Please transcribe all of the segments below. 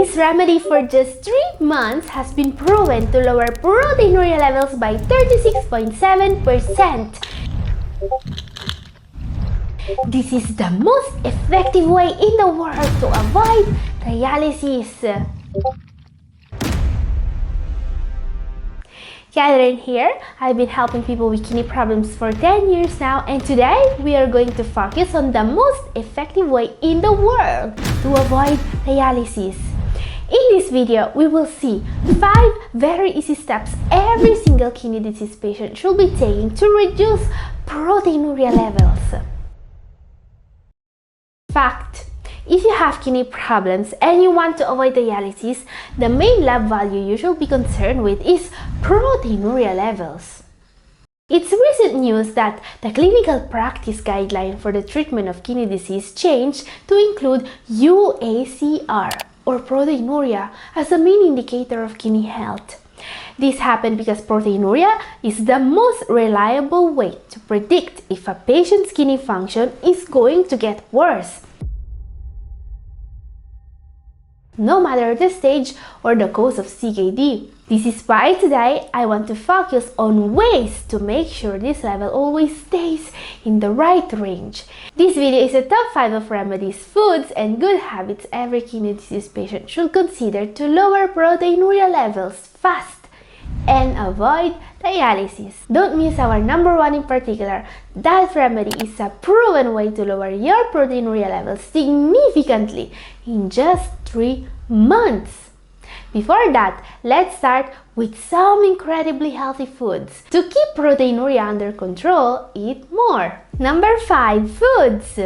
This remedy for just 3 months has been proven to lower proteinuria levels by 36.7%. This is the most effective way in the world to avoid dialysis. Catherine here. I've been helping people with kidney problems for 10 years now, and today we are going to focus on the most effective way in the world to avoid dialysis. In this video, we will see 5 very easy steps every single kidney disease patient should be taking to reduce proteinuria levels. Fact: if you have kidney problems and you want to avoid dialysis, the main lab value you should be concerned with is proteinuria levels. It's recent news that the clinical practice guideline for the treatment of kidney disease changed to include UACR, or proteinuria, as a main indicator of kidney health. This happened because proteinuria is the most reliable way to predict if a patient's kidney function is going to get worse, no matter the stage or the cause of CKD. This is why today I want to focus on ways to make sure this level always stays in the right range. This video is a top 5 of remedies, foods, and good habits every kidney disease patient should consider to lower proteinuria levels fast and avoid dialysis. Don't miss our number 1 in particular. That remedy is a proven way to lower your proteinuria levels significantly in just 3 months. Before that, let's start with some incredibly healthy foods. To keep proteinuria under control, eat more. Number 5. Foods.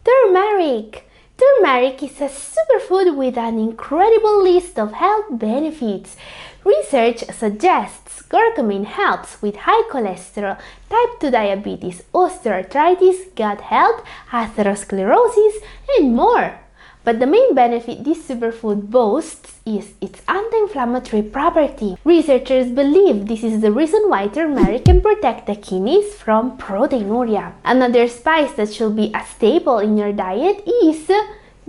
Turmeric. Turmeric is a superfood with an incredible list of health benefits. Research suggests curcumin helps with high cholesterol, type 2 diabetes, osteoarthritis, gut health, atherosclerosis, and more. But the main benefit this superfood boasts is its anti-inflammatory property. Researchers believe this is the reason why turmeric can protect the kidneys from proteinuria. Another spice that should be a staple in your diet is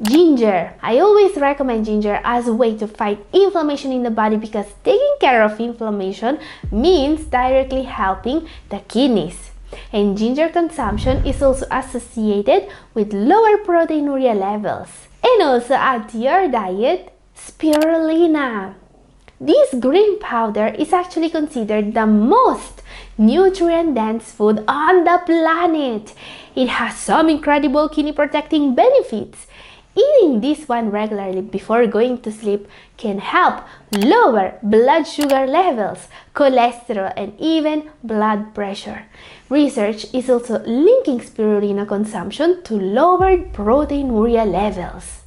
ginger. I always recommend ginger as a way to fight inflammation in the body because taking care of inflammation means directly helping the kidneys. And ginger consumption is also associated with lower proteinuria levels. And also add to your diet spirulina. This green powder is actually considered the most nutrient-dense food on the planet. It has some incredible kidney protecting benefits. Eating this one regularly before going to sleep can help lower blood sugar levels, cholesterol, and even blood pressure. Research is also linking spirulina consumption to lowered proteinuria levels.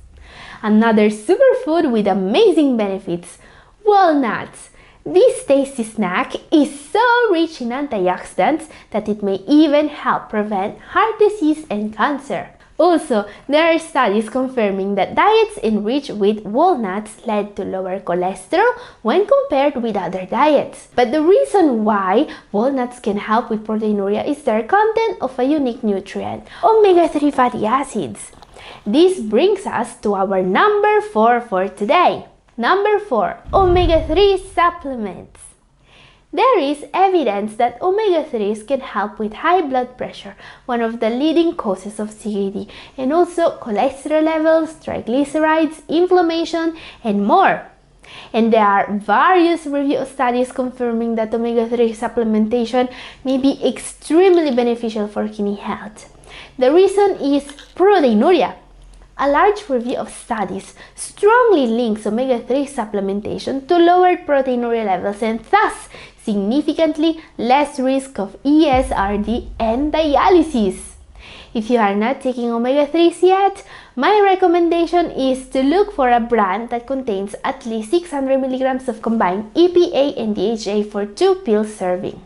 Another superfood with amazing benefits: walnuts. This tasty snack is so rich in antioxidants that it may even help prevent heart disease and cancer. Also, there are studies confirming that diets enriched with walnuts led to lower cholesterol when compared with other diets. But the reason why walnuts can help with proteinuria is their content of a unique nutrient, omega-3 fatty acids. This brings us to our number 4 for today. Number 4. Omega-3 supplements. There is evidence that omega-3s can help with high blood pressure, one of the leading causes of CKD, and also cholesterol levels, triglycerides, inflammation, and more. And there are various review studies confirming that omega-3 supplementation may be extremely beneficial for kidney health. The reason is proteinuria. A large review of studies strongly links omega-3 supplementation to lowered proteinuria levels and thus significantly less risk of ESRD and dialysis. If you are not taking omega-3s yet, my recommendation is to look for a brand that contains at least 600 milligrams of combined EPA and DHA for 2 pill serving.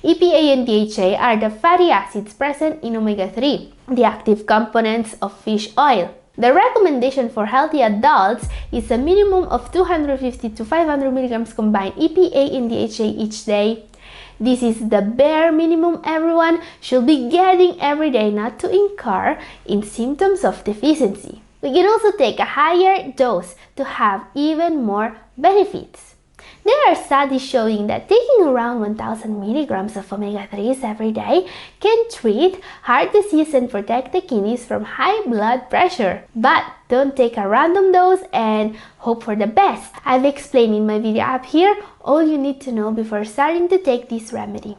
EPA and DHA are the fatty acids present in omega-3, the active components of fish oil. The recommendation for healthy adults is a minimum of 250 to 500 milligrams combined EPA and DHA each day. This is the bare minimum everyone should be getting every day not to incur in symptoms of deficiency. We can also take a higher dose to have even more benefits. There are studies showing that taking around 1000 milligrams of omega-3s every day can treat heart disease and protect the kidneys from high blood pressure. But don't take a random dose and hope for the best. I've explained in my video up here all you need to know before starting to take this remedy.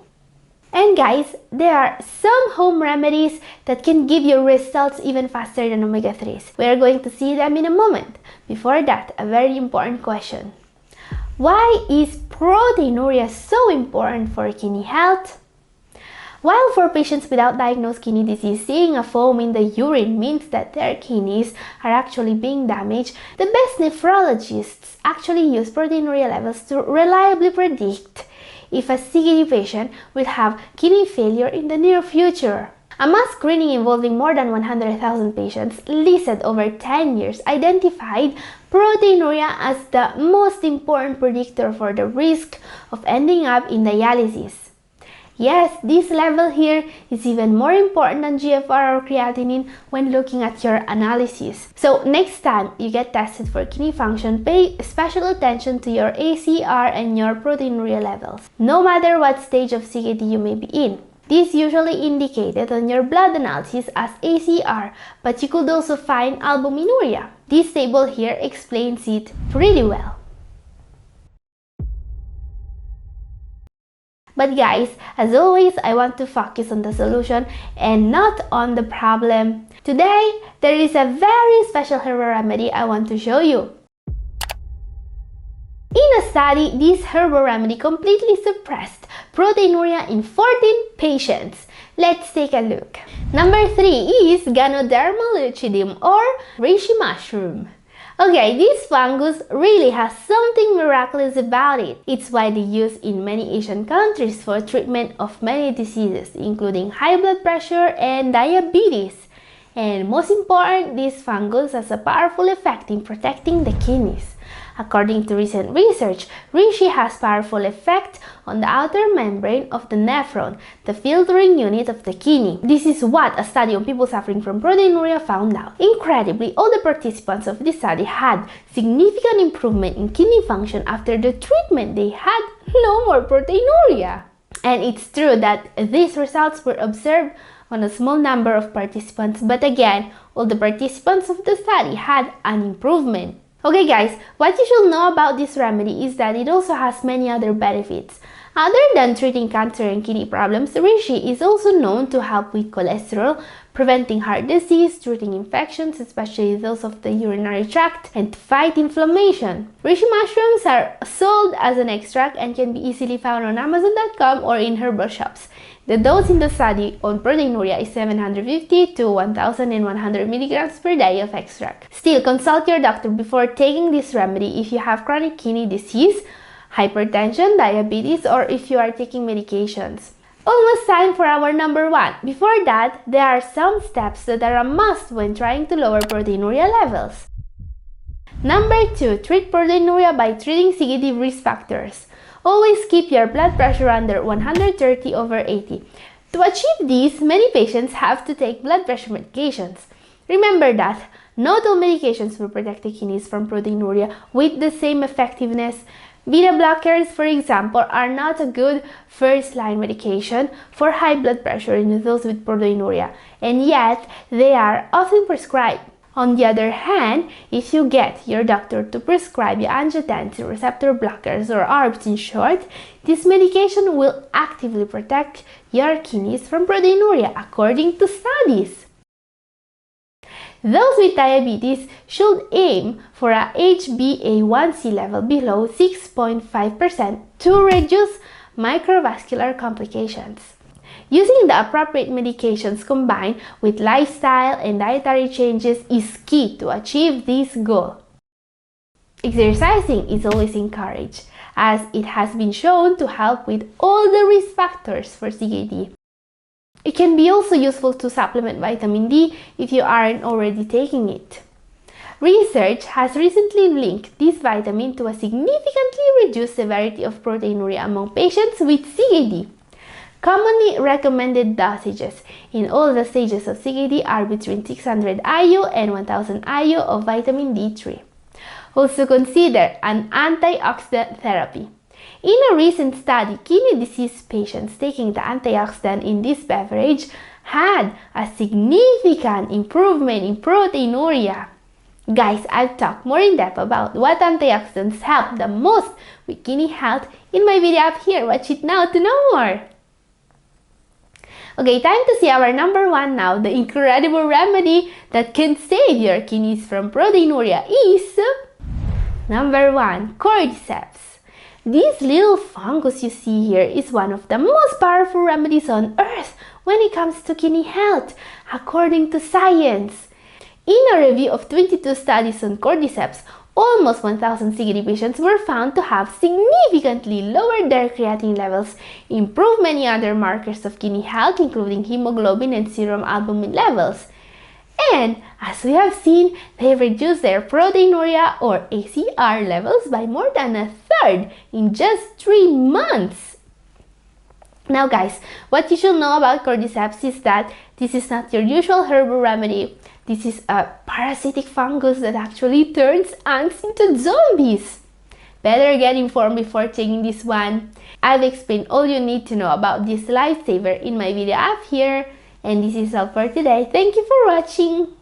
And guys, there are some home remedies that can give you results even faster than omega-3s. We are going to see them in a moment. Before that, a very important question. Why is proteinuria so important for kidney health? While for patients without diagnosed kidney disease, seeing a foam in the urine means that their kidneys are actually being damaged, the best nephrologists actually use proteinuria levels to reliably predict if a CKD patient will have kidney failure in the near future. A mass screening involving more than 100,000 patients listed over 10 years identified proteinuria as the most important predictor for the risk of ending up in dialysis. Yes, this level here is even more important than GFR or creatinine when looking at your analysis. So next time you get tested for kidney function, pay special attention to your ACR and your proteinuria levels, no matter what stage of CKD you may be in. This usually indicated on your blood analysis as ACR, but you could also find albuminuria. This table here explains it pretty well. But guys, as always, I want to focus on the solution and not on the problem. Today, there is a very special herbal remedy I want to show you. In a study, this herbal remedy completely suppressed proteinuria in 14 patients. Let's take a look. Number 3 is Ganoderma lucidum or reishi mushroom. Okay, this fungus really has something miraculous about it. It's widely used in many Asian countries for treatment of many diseases, including high blood pressure and diabetes. And most important, this fungus has a powerful effect in protecting the kidneys. According to recent research, reishi has powerful effect on the outer membrane of the nephron, the filtering unit of the kidney. This is what a study on people suffering from proteinuria found out. Incredibly, all the participants of this study had significant improvement in kidney function after the treatment. They had no more proteinuria. And it's true that these results were observed on a small number of participants, but again, all the participants of the study had an improvement. Okay guys, what you should know about this remedy is that it also has many other benefits. Other than treating cancer and kidney problems, reishi is also known to help with cholesterol, preventing heart disease, treating infections, especially those of the urinary tract, and to fight inflammation. Reishi mushrooms are sold as an extract and can be easily found on Amazon.com or in herbal shops. The dose in the study on proteinuria is 750 to 1100 milligrams per day of extract. Still, consult your doctor before taking this remedy if you have chronic kidney disease, hypertension, diabetes, or if you are taking medications. Almost time for our number 1. Before that, there are some steps that are a must when trying to lower proteinuria levels. Number 2. Treat proteinuria by treating CKD risk factors. Always keep your blood pressure under 130/80. To achieve this, many patients have to take blood pressure medications. Remember that not all medications will protect the kidneys from proteinuria with the same effectiveness. Beta blockers, for example, are not a good first-line medication for high blood pressure in those with proteinuria, and yet they are often prescribed. On the other hand, if you get your doctor to prescribe you angiotensin receptor blockers or ARBs in short, this medication will actively protect your kidneys from proteinuria according to studies. Those with diabetes should aim for a HbA1c level below 6.5% to reduce microvascular complications. Using the appropriate medications combined with lifestyle and dietary changes is key to achieve this goal. Exercising is always encouraged, as it has been shown to help with all the risk factors for CKD. It can be also useful to supplement vitamin D if you aren't already taking it. Research has recently linked this vitamin to a significantly reduced severity of proteinuria among patients with CKD. Commonly recommended dosages in all the stages of CKD are between 600 IU and 1000 IU of vitamin D3. Also consider an antioxidant therapy. In a recent study, kidney disease patients taking the antioxidant in this beverage had a significant improvement in proteinuria. Guys, I've talked more in depth about what antioxidants help the most with kidney health in my video up here. Watch it now to know more. Okay, time to see our number one now. The incredible remedy that can save your kidneys from proteinuria is number one, cordyceps. This little fungus you see here is one of the most powerful remedies on earth when it comes to kidney health, according to science. In a review of 22 studies on cordyceps, almost 1,000 CKD patients were found to have significantly lowered their creatinine levels, improved many other markers of kidney health, including hemoglobin and serum albumin levels. And as we have seen, they reduced their proteinuria or ACR levels by more than a third in just 3 months. Now guys, what you should know about cordyceps is that this is not your usual herbal remedy. This is a parasitic fungus that actually turns ants into zombies. Better get informed before taking this one. I've explained all you need to know about this lifesaver in my video up here. And this is all for today. Thank you for watching.